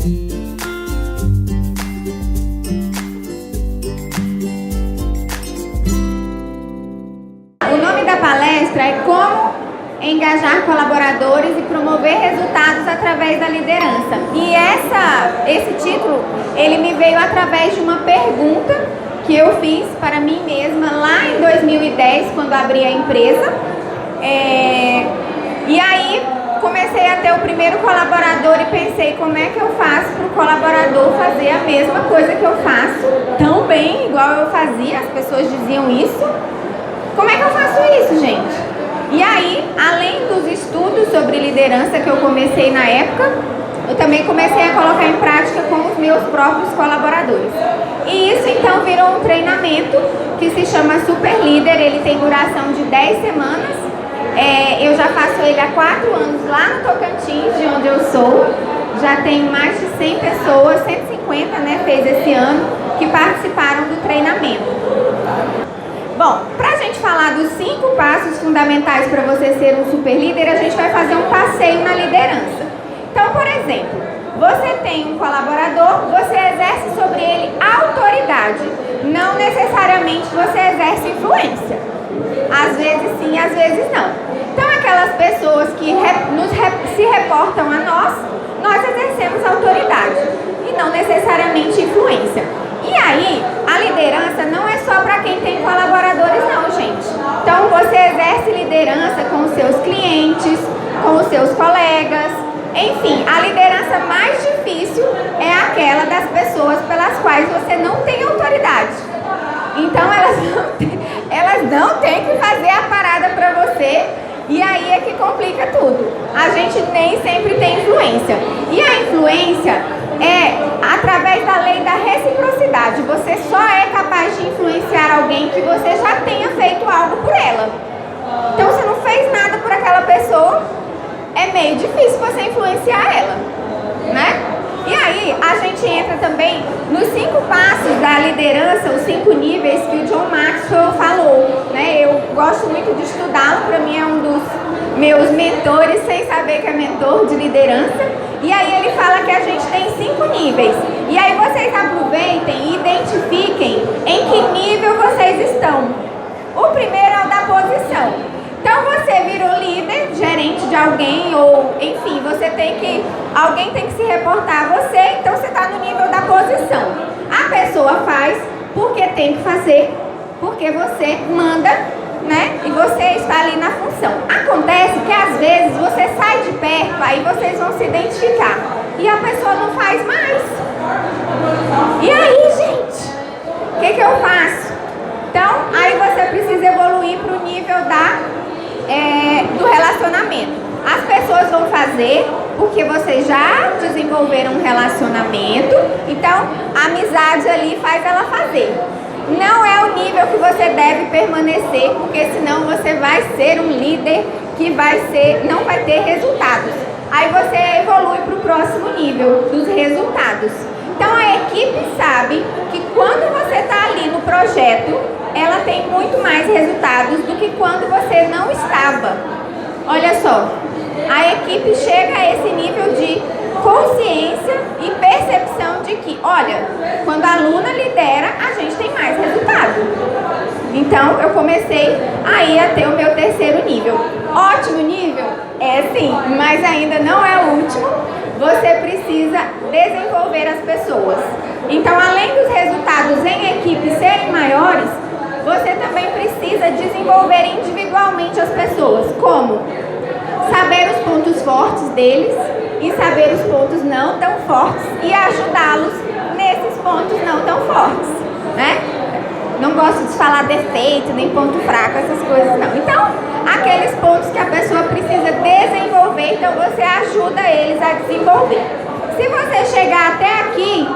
O nome da palestra é Como Engajar Colaboradores e Promover Resultados através da Liderança. E esse título, ele me veio através de uma pergunta que eu fiz para mim mesma lá em 2010, quando abri a empresa. E aí comecei a ter o primeiro colaborador e pensei, como é que eu faço para o colaborador fazer a mesma coisa que eu faço, tão bem, igual eu fazia, as pessoas diziam isso. Como é que eu faço isso, gente? E aí, além dos estudos sobre liderança que eu comecei na época, eu também comecei a colocar em prática com os meus próprios colaboradores. E isso então virou um treinamento que se chama Super Líder, ele tem duração de 10 semanas. Eu já faço ele há 4 anos lá no Tocantins, de onde eu sou. Já tenho mais de 100 pessoas, 150, né, fez esse ano, que participaram do treinamento. Bom, para a gente falar dos 5 passos fundamentais para você ser um super líder, a gente vai fazer um passeio na liderança. Então, por exemplo, você tem um colaborador, você exerce sobre ele autoridade. Não necessariamente você exerce influência. Às vezes sim, às vezes não. Então, aquelas pessoas que se reportam a nós exercemos autoridade e não necessariamente influência. E aí, a liderança não é só para quem tem colaboradores não, gente. Então, você exerce liderança com os seus clientes, com os seus colegas. Enfim, a liderança mais difícil é aquela das pessoas pelas quais você não tem autoridade. Então, elas não têm que fazer a parada para você. E aí é que complica tudo. A gente nem sempre tem influência. E a influência é através da lei da reciprocidade. Você só é capaz de influenciar alguém que você já tenha feito algo por ela. Então, você não fez nada por aquela pessoa, é meio difícil você influenciar ela, né? E aí, a gente entra também nos 5 passos da liderança, os 5 níveis que o John Maxwell falou, né? Eu gosto muito de estudá-lo, para mim é um dos meus mentores, sem saber que é mentor de liderança. E aí ele fala que a gente tem 5 níveis. E aí vocês aproveitem e identifiquem em que nível vocês estão. O primeiro é o da posição. Então você virou líder, gerente de alguém, ou enfim, alguém tem que se reportar a você, então você está no nível da posição. A pessoa faz porque tem que fazer, porque você manda, né? E você está ali na função. Acontece que às vezes você sai de perto, aí vocês vão se identificar e a pessoa não faz mais. E aí, gente? O que eu faço? Então, aí você precisa evoluir para o nível do relacionamento. As pessoas vão fazer porque vocês já desenvolveram um relacionamento, então a amizade ali faz ela fazer. Não é o nível que você deve permanecer, porque senão você vai ser um líder que não vai ter resultados. Aí você evolui para o próximo nível dos resultados. Então a equipe sabe que quando você está ali no projeto, ela tem muito mais resultados do que quando você não estava. Olha só, a equipe chega a esse nível de consciência e percepção de que, olha, quando a aluna lidera, a gente tem mais resultado. Então, eu comecei aí a ter o meu 3º nível. Ótimo nível? É sim, mas ainda não é o último. Você precisa desenvolver as pessoas. Então, além dos resultados em equipe serem maiores, você também precisa desenvolver individualmente as pessoas. Como? Saber os pontos fortes deles e saber os pontos não tão fortes e ajudá-los nesses pontos não tão fortes, né? Não gosto de falar defeito, nem ponto fraco, essas coisas não. Então, aqueles pontos que a pessoa precisa desenvolver, então você ajuda eles a desenvolver. Se você chegar até aqui,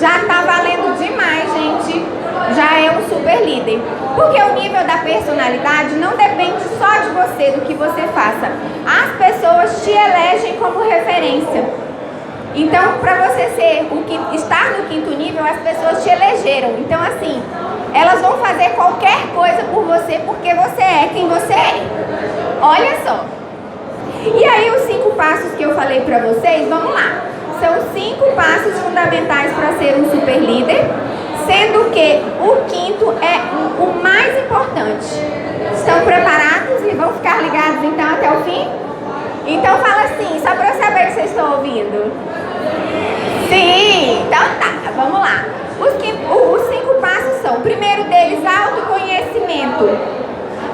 já está valendo demais, gente. Já é um super líder. Porque o nível da personalidade não depende só de você, do que você faça. As pessoas te elegem como referência. Então, para você estar no 5º nível, as pessoas te elegeram. Então, assim, elas vão fazer qualquer coisa por você porque você é quem você é. Olha só. E aí, os 5 passos que eu falei para vocês, vamos lá. São 5 passos fundamentais para ser um super líder, sendo que o quinto é o mais importante. Estão preparados e vão ficar ligados então até o fim? Então fala assim, só para eu saber que vocês estão ouvindo. Sim, então tá, vamos lá. Os 5 passos são, o primeiro deles, autoconhecimento.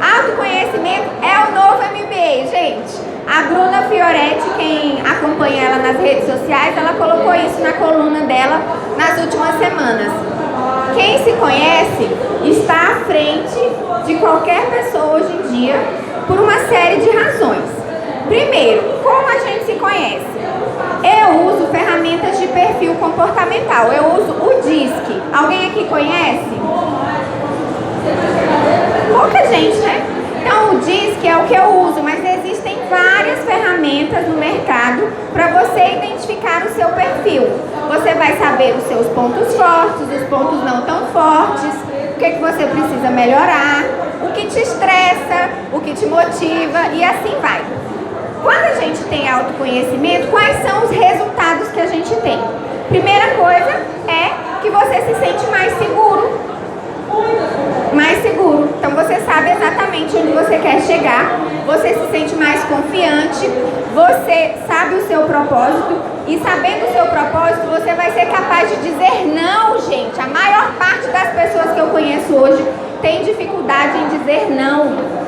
Autoconhecimento é o novo MBA, gente. A Bruna Fioretti, quem acompanha ela nas redes sociais, ela colocou isso na coluna dela nas últimas semanas. Quem se conhece está à frente de qualquer pessoa hoje em dia por uma série de razões. Primeiro, como a gente se conhece? Eu uso ferramentas de perfil comportamental. Eu uso o DISC. Alguém aqui conhece? Pouca gente, né? Então o DISC é o que eu uso, mas existem várias ferramentas no mercado para você identificar o seu perfil. Você vai saber os seus pontos fortes, os pontos não tão fortes, o que você precisa melhorar, o que te estressa, o que te motiva e assim vai. Quando a gente tem autoconhecimento, quais são os resultados que a gente tem? Primeira coisa é que você se sente mais seguro. Mais seguro. Então você sabe exatamente onde você quer chegar, você se sente mais confiante, você sabe o seu propósito e sabendo o seu propósito você vai ser capaz de dizer não, gente. A maior parte das pessoas que eu conheço hoje tem dificuldade em dizer não.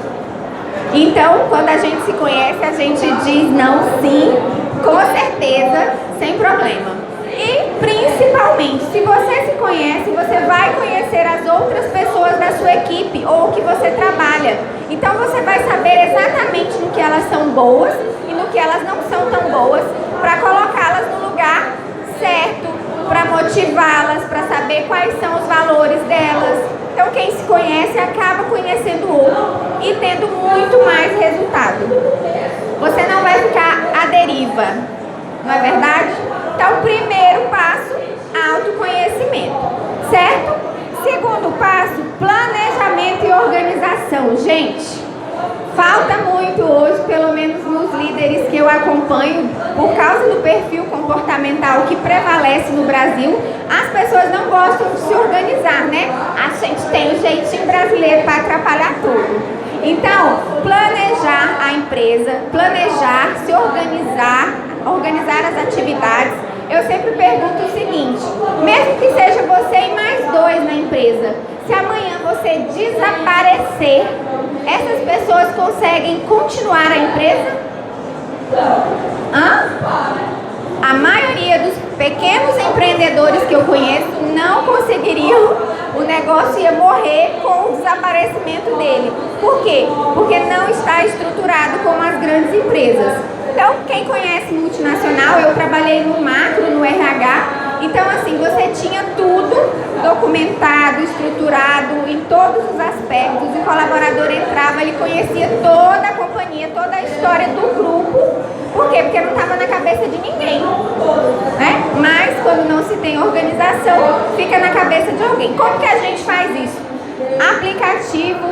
Então, quando a gente se conhece, a gente diz não sim, com certeza, sem problema. E, principalmente, se você se conhece, você vai conhecer as outras pessoas da sua equipe ou que você trabalha. Então, você vai saber exatamente no que elas são boas e no que elas não são tão boas para colocá-las no lugar certo, para motivá-las, para saber quais são os valores delas. Então, quem se conhece acaba conhecendo o outro e tendo muito mais resultado. Você não vai ficar à deriva, não é verdade? Então, primeiro passo, autoconhecimento, certo? Segundo passo, planejamento e organização. Gente, falta muito hoje, pelo menos nos líderes que eu acompanho, por causa do perfil comportamental que prevalece no Brasil, as pessoas não gostam de se organizar, né? A gente tem o jeitinho brasileiro para atrapalhar tudo. Então, planejar a empresa, planejar, se organizar, organizar as atividades. Eu sempre pergunto o seguinte, mesmo que seja você e mais 2 na empresa, se amanhã você desaparecer, essas pessoas conseguem continuar a empresa? A maioria dos pequenos empreendedores que eu conheço não conseguiriam, o negócio ia morrer com o desaparecimento dele. Por quê? Porque não está estruturado como as grandes empresas. Então, quem conhece multinacional, eu trabalhei no macro, no RH, então assim, você tinha tudo documentado, estruturado em todos os aspectos, o colaborador entrava, ele conhecia toda a companhia, toda a história do grupo. Por quê? Porque não estava na cabeça de ninguém, né? Mas quando não se tem organização, fica na cabeça de alguém. Como que a gente faz isso? Aplicativo,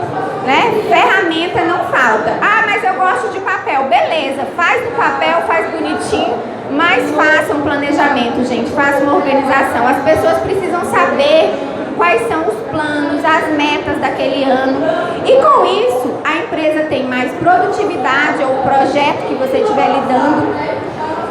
né? Ferramenta não falta. Ah, mas eu gosto de papel. Beleza, faz no papel, faz bonitinho, mas faça um planejamento, gente. Faça uma organização. As pessoas precisam saber quais são os planos, as metas daquele ano. E com isso, a empresa tem mais produtividade ou o projeto que você estiver lidando.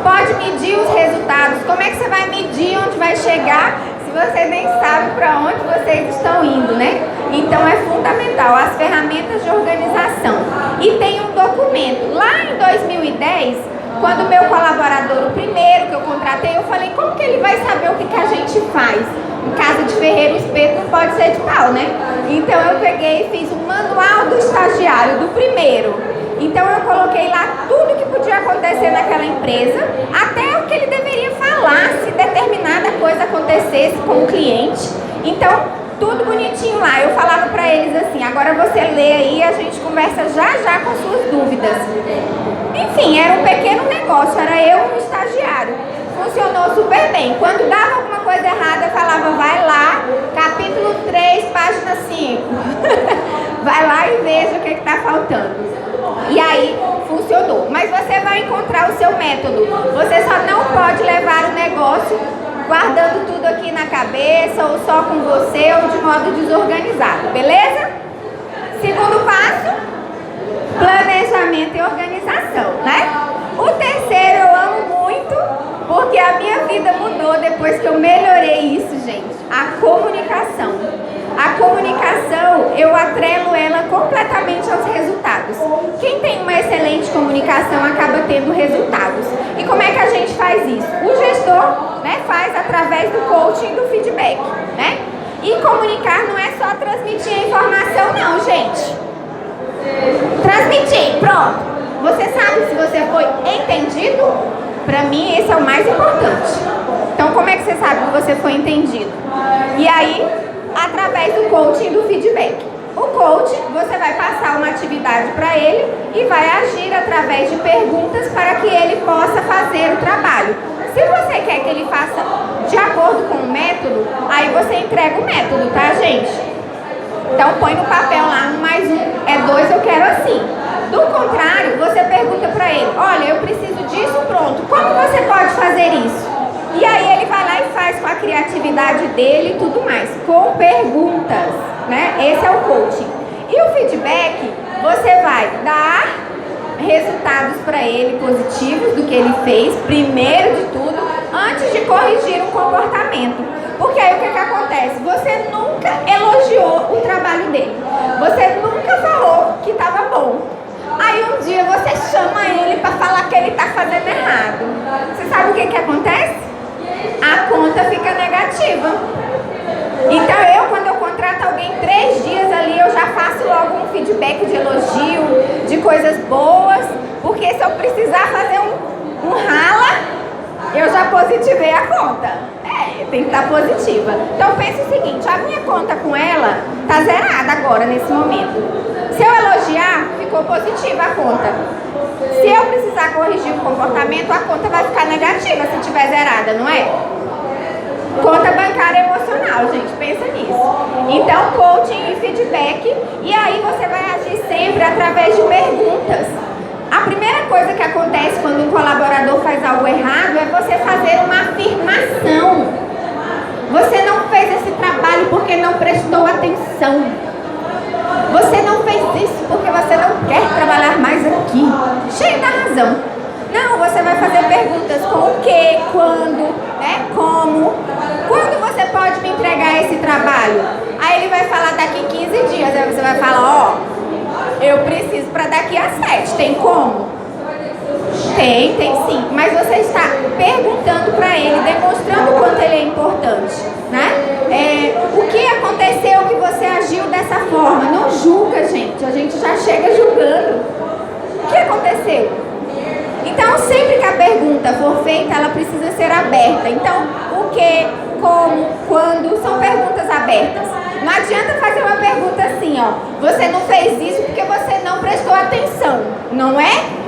Pode medir os resultados. Como é que você vai medir onde vai chegar se você nem sabe para onde vocês estão indo, né? Então é fundamental as ferramentas de organização. E tem um documento. Lá em 2010, quando o meu colaborador, o primeiro que eu contratei, eu falei, como que ele vai saber o que a gente faz? Em casa de ferreiro, o espeto não pode ser de pau, né? Então eu peguei e fiz um manual do estagiário, do primeiro. Então eu coloquei lá tudo que podia acontecer naquela empresa, até o que ele deveria falar se determinada coisa acontecesse com o cliente. Então, tudo bonitinho lá. Eu falava pra eles assim, agora você lê aí e a gente conversa já com suas dúvidas. Enfim, era um pequeno negócio, era eu e um estagiário. Funcionou super bem. Quando dava alguma coisa errada, eu falava, vai lá, capítulo 3, página 5. Vai lá e veja o que está faltando. E aí, funcionou. Mas você vai encontrar o seu método. Você só não pode levar o negócio negócio guardando tudo aqui na cabeça, ou só com você, ou de modo desorganizado, beleza? Segundo passo, planejamento e organização, né? O terceiro eu amo muito, porque a minha vida mudou depois que eu melhorei isso, gente. A comunicação. A comunicação, eu atrelo ela completamente aos resultados. Quem tem uma excelente comunicação acaba tendo resultados. E como é que a gente faz isso? O gestor, né, faz através do coaching e do feedback, né? E comunicar não é só transmitir a informação, não, gente. Transmitir, pronto. Você sabe se você foi entendido? Para mim, esse é o mais importante. Então, como é que você sabe que você foi entendido? E aí, através do coaching e do feedback. O coach, você vai passar uma atividade para ele e vai agir através de perguntas para que ele possa fazer o trabalho. Se você quer que ele faça de acordo com o método, aí você entrega o método, tá, gente? Então põe no papel lá, 1 mais 1 é 2, eu quero assim. Do contrário, você pergunta para ele, olha, eu preciso disso, pronto, como você pode fazer isso? E aí ele vai lá e faz com a criatividade dele e tudo mais, com perguntas, né? Esse é o coaching. E o feedback, você vai dar resultados para ele positivos do que ele fez, primeiro de tudo, antes de corrigir um comportamento. Porque aí o que acontece? Você nunca elogiou o trabalho dele. Você nunca falou que estava bom. Aí um dia você chama ele para falar que ele está fazendo errado. Você sabe o que acontece? A conta fica negativa. Então quando eu contrato alguém 3 dias ali, eu já faço logo um feedback de elogio, de coisas boas, porque se eu precisar fazer um rala, eu já positivei a conta. Tem que estar positiva. Então pensa o seguinte, a minha conta com ela tá zerada agora, nesse momento. Se eu elogiar, ficou positiva a conta. Se eu precisar corrigir o comportamento, a conta vai ficar negativa se estiver zerada, não é? Conta bancária emocional, gente, pensa nisso. Então, coaching e feedback, e aí você vai agir sempre através de perguntas. A primeira coisa que acontece quando um colaborador faz algo errado é você fazer uma afirmação. Você não fez esse trabalho porque não prestou atenção. Você não fez isso porque você não quer trabalhar mais aqui. Cheio da razão. Não, você vai fazer perguntas com o que, quando, né, como. Quando você pode me entregar esse trabalho? Aí ele vai falar daqui 15 dias. Aí você vai falar, eu preciso para daqui a 7. Tem como? Tem sim. Mas você está perguntando para ele, demonstrando o quanto ele é importante, né? O que aconteceu que você agiu dessa forma? Não julga, gente. A gente já chega julgando. O que aconteceu? Então, sempre que a pergunta for feita, ela precisa ser aberta. Então, o que, como, quando, são perguntas abertas. Não adianta fazer uma pergunta assim, você não fez isso porque você não prestou atenção, não é?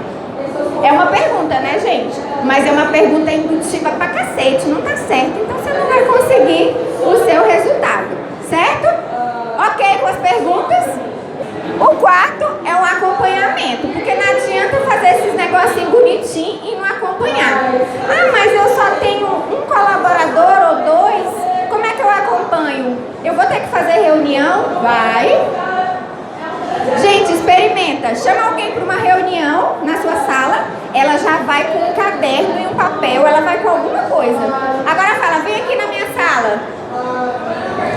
É uma pergunta, né, gente? Mas é uma pergunta indutiva pra cacete, não tá certo, então você não vai conseguir o seu resultado, certo? Ok com as perguntas? O quarto é o acompanhamento, porque não adianta fazer esses negocinhos bonitinhos e não acompanhar. Mas eu só tenho um colaborador ou 2, como é que eu acompanho? Eu vou ter que fazer reunião? Vai. Gente, experimenta. Chama alguém para uma reunião na sua sala, ela já vai com um caderno e um papel, ela vai com alguma coisa. Agora fala, vem aqui na minha sala.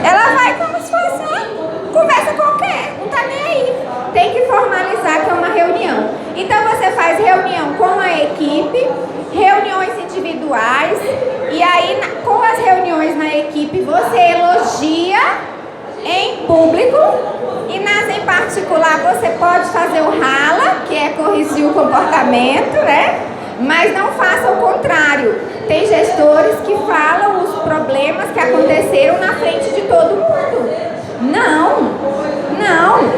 Ela vai como se fosse uma conversa qualquer, não tá nem aí. Tem que formalizar que é uma reunião. Então você faz reunião com a equipe, reuniões individuais, e aí com as reuniões na equipe você elogia em público, e nas em particular você pode fazer o rala, que é corrigir o comportamento, né? Mas não faça o contrário. Tem gestores que falam os problemas que aconteceram na frente de todo mundo. Não,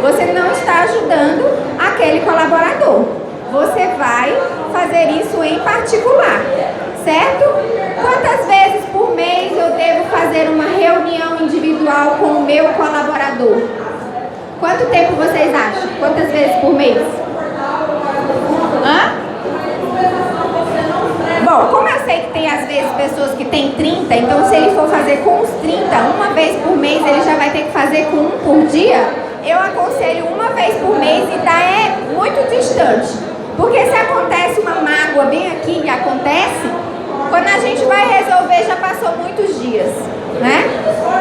você não está ajudando aquele colaborador. Você vai fazer isso em particular, certo? Quantas vezes por mês eu devo fazer uma reunião individual com o meu colaborador? Quanto tempo vocês acham? Quantas vezes por mês? Bom, como eu sei que tem às vezes pessoas que têm 30, então se ele for fazer com os 30, uma vez por mês, ele já vai ter que fazer com um por dia. Eu aconselho uma vez por mês e ainda é muito distante. Porque se acontece uma mágoa bem aqui, e acontece, quando a gente vai resolver já passou muitos dias, né?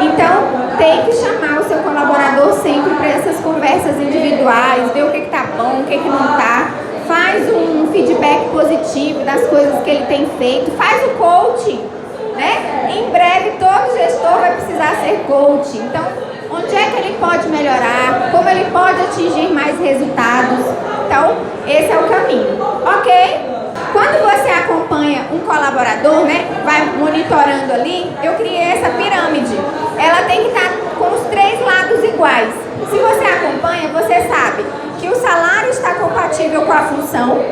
Então tem que chamar o seu colaborador sempre para essas conversas individuais, ver o que tá bom, o que não tá. Faz um feedback positivo das coisas que ele tem feito, faz o coaching, né? Em breve todo gestor vai precisar ser coaching. Então, onde é que ele pode melhorar? Como ele pode atingir mais resultados? Então, esse é o caminho, ok? Quando você acompanha um colaborador, né, vai monitorando ali, eu criei essa pirâmide. Ela tem que estar com os 3 lados iguais. Se você acompanha, você sabe que o salário está compatível com a função.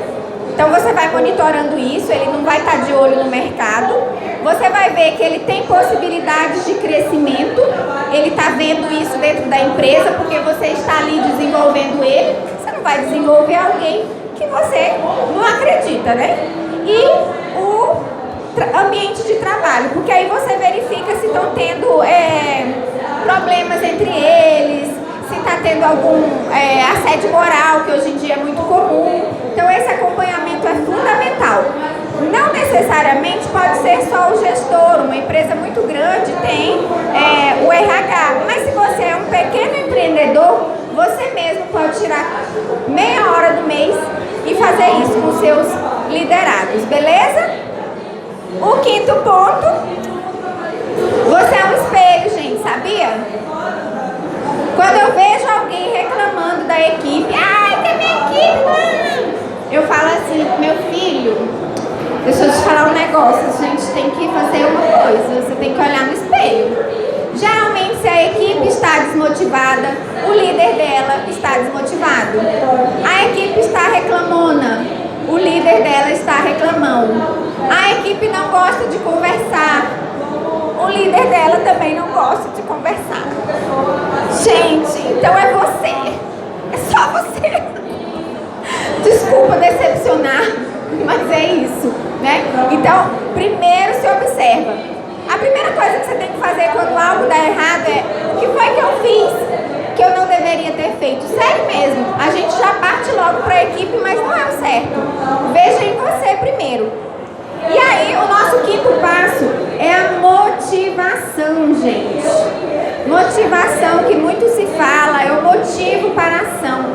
Então você vai monitorando isso, ele não vai estar de olho no mercado. Você vai ver que ele tem possibilidades de crescimento. Ele está vendo isso dentro da empresa, porque você está ali desenvolvendo ele. Você não vai desenvolver alguém que você não acredita, né? E o ambiente de trabalho, porque aí você verifica se estão tendo problemas entre eles, se está tendo algum assédio moral, que hoje em dia é muito comum. Então esse acompanhamento é fundamental. Não necessariamente pode ser só o gestor, uma empresa muito grande tem o RH, mas se você é um pequeno empreendedor, você mesmo pode tirar meia hora do mês e fazer isso com seus liderados, beleza? O 5º ponto, você é um espelho, gente, sabia? Quando eu vejo alguém reclamando da equipe, ai, que minha equipe, mano, eu falo assim, meu filho, deixa eu te falar um negócio, a gente tem que fazer uma coisa, você tem que olhar no espelho. Geralmente, se a equipe está desmotivada, o líder dela está desmotivado. A equipe está reclamona, o líder dela está reclamando. A equipe não gosta de conversar, o líder dela também não gosta de conversar. Gente, então é você, é só você. Desculpa decepcionar, mas é isso, né? Então, primeiro se observa. A primeira coisa que você tem que fazer quando algo dá errado é: o que foi que eu fiz que eu não deveria ter feito? Sério mesmo, a gente já parte logo para a equipe, mas não é o certo. Veja em você primeiro. E aí, o nosso 5º passo é a motivação, gente. Motivação, que muito se fala, é o motivo para a ação.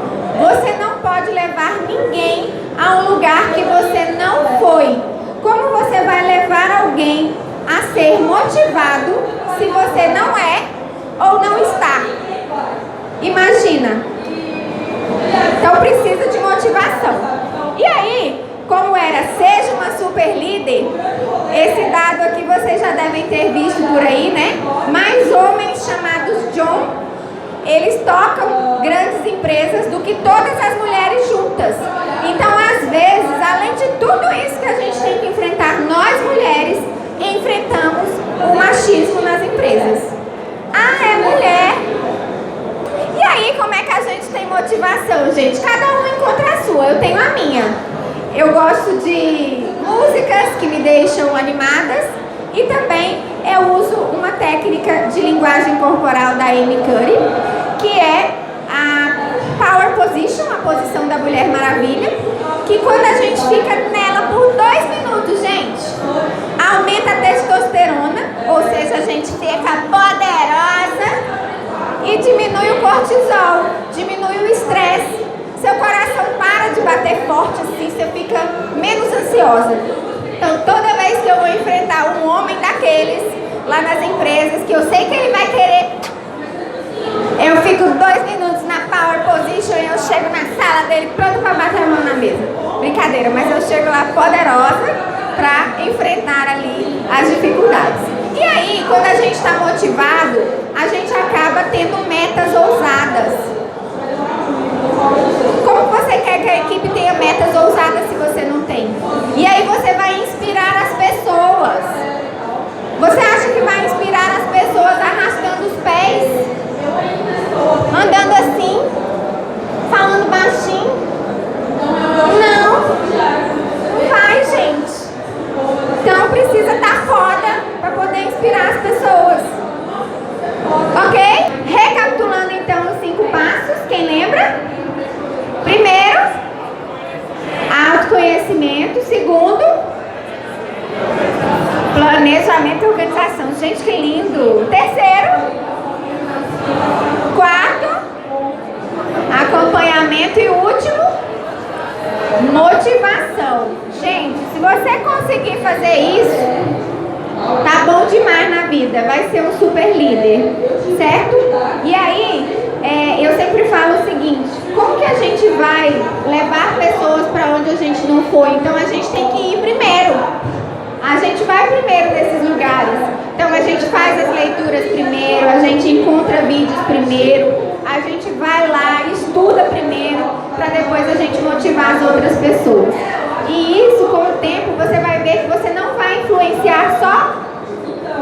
Você não pode levar ninguém a um lugar que você não foi. Como você vai levar alguém a ser motivado se você não é ou não está? Imagina. Então precisa de motivação. E aí, como era seja uma super líder, esse dado aqui vocês já devem ter visto por aí, né? Mais homens chamados John, eles tocam grandes empresas do que todas as mulheres juntas. Então, às vezes, além de tudo isso que a gente tem que enfrentar, nós mulheres enfrentamos o machismo nas empresas. Ah, é mulher. E aí, como é que a gente tem motivação, gente? Cada um encontra a sua, eu tenho a minha. Eu gosto de músicas que me deixam animadas e também eu uso uma técnica de linguagem corporal da Amy Cuddy, que é a Power Position, a posição da Mulher Maravilha, que quando a gente fica nela por 2 minutos, gente, aumenta a testosterona, ou seja, a gente fica poderosa e diminui o cortisol, diminui o estresse. Seu coração para de bater forte assim, você fica menos ansiosa. Então, toda vez que eu vou enfrentar um homem daqueles lá nas empresas, que eu sei que ele vai querer, eu fico 2 minutos na Power Position e eu chego na sala dele pronto para bater a mão na mesa. Brincadeira, mas eu chego lá poderosa para enfrentar ali as dificuldades. E aí, quando a gente está motivado, a gente acaba tendo metas ousadas. Como você quer que a equipe tenha metas ousadas se você não tem? E aí você vai inspirar as pessoas. Você acha que vai inspirar as pessoas arrastando os pés? Andando assim? Falando baixinho? Não. Não vai, gente. Então Planejamento e organização. Gente, que lindo. Terceiro. Quarto. Acompanhamento. E último. Motivação. Gente, se você conseguir fazer isso, tá bom demais na vida. Vai ser um super líder. Certo? E aí, eu sempre falo o seguinte: como que a gente vai levar pessoas para onde a gente não foi? Então a gente tem que ir primeiro. A gente vai primeiro nesses lugares. Então a gente faz as leituras primeiro, a gente encontra vídeos primeiro, a gente vai lá, estuda primeiro, para depois a gente motivar as outras pessoas. E isso, com o tempo, você vai ver que você não vai influenciar só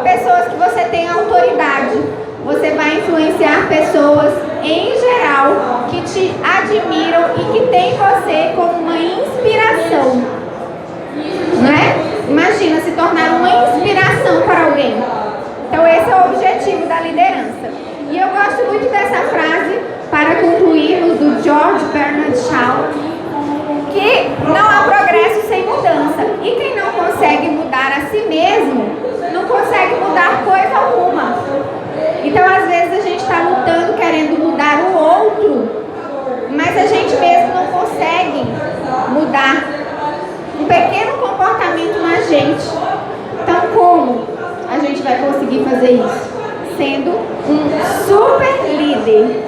pessoas que você tem autoridade. Você vai influenciar pessoas em geral que te admiram e que tem você como uma inspiração. Não é? Imagina se tornar uma inspiração para alguém. Então esse é o objetivo da liderança. E eu gosto muito dessa frase para concluirmos, do George Bernard Shaw, que não há progresso sem mudança. E quem não consegue mudar a si mesmo, não consegue mudar coisa alguma. Então às vezes a gente está lutando, querendo mudar o outro, mas a gente mesmo não consegue mudar um pequeno comportamento na gente. Então como a gente vai conseguir fazer isso? Sendo um super líder.